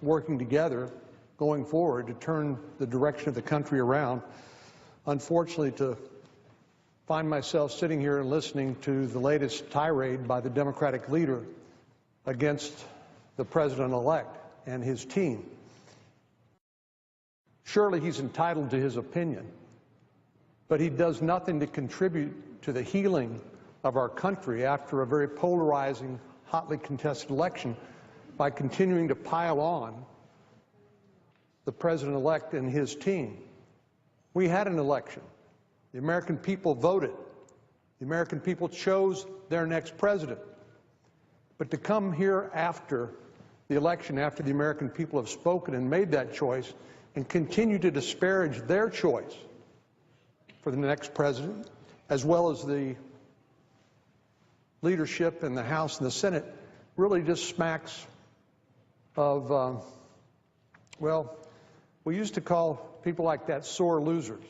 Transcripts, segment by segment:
working together going forward to turn the direction of the country around. Unfortunately, to find myself sitting here and listening to the latest tirade by the Democratic leader against the president-elect and his team. Surely he's entitled to his opinion, but he does nothing to contribute to the healing of our country after a very polarizing, hotly contested election by continuing to pile on the president-elect and his team. We had an election. The American people voted. The American people chose their next president. But to come here after the election, after the American people have spoken and made that choice, and continue to disparage their choice for the next president, as well as the leadership in the House and the Senate, really just smacks of, well, we used to call people like that sore losers.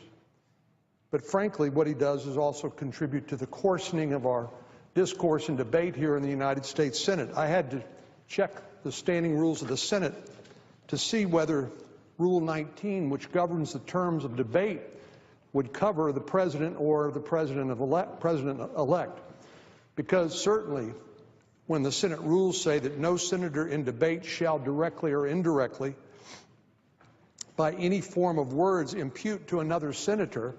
But frankly, what he does is also contribute to the coarsening of our discourse and debate here in the United States Senate. I had to check the standing rules of the Senate to see whether Rule 19, which governs the terms of debate, would cover the president or the president-elect. Because certainly, when the Senate rules say that no senator in debate shall directly or indirectly, by any form of words, impute to another senator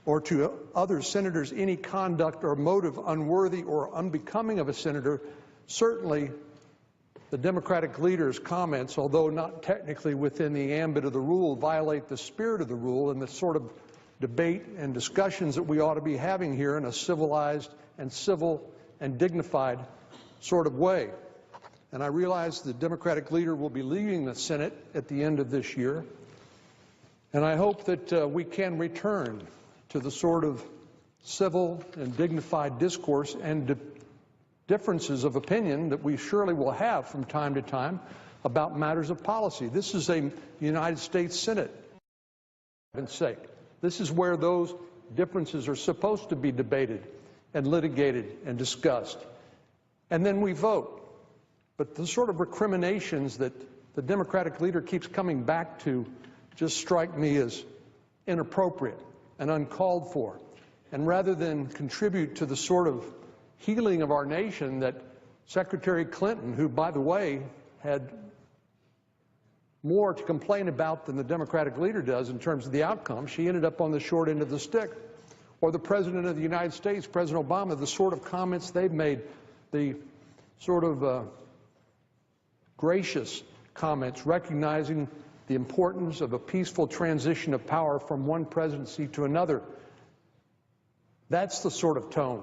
or to other senators any conduct or motive unworthy or unbecoming of a senator, certainly the Democratic leader's comments, although not technically within the ambit of the rule, violate the spirit of the rule and the sort of debate and discussions that we ought to be having here in a civilized and civil and dignified sort of way. And I realize the Democratic leader will be leaving the Senate at the end of this year, and I hope that we can return to the sort of civil and dignified discourse and differences of opinion that we surely will have from time to time about matters of policy. This is a United States Senate, for heaven's sake. This is where those differences are supposed to be debated and litigated and discussed. And then we vote. But the sort of recriminations that the Democratic leader keeps coming back to just strike me as inappropriate and uncalled for. And rather than contribute to the sort of healing of our nation that Secretary Clinton, who, by the way, had more to complain about than the Democratic leader does in terms of the outcome, she ended up on the short end of the stick. Or the President of the United States, President Obama, the sort of comments they've made, the sort of gracious comments recognizing the importance of a peaceful transition of power from one presidency to another. That's the sort of tone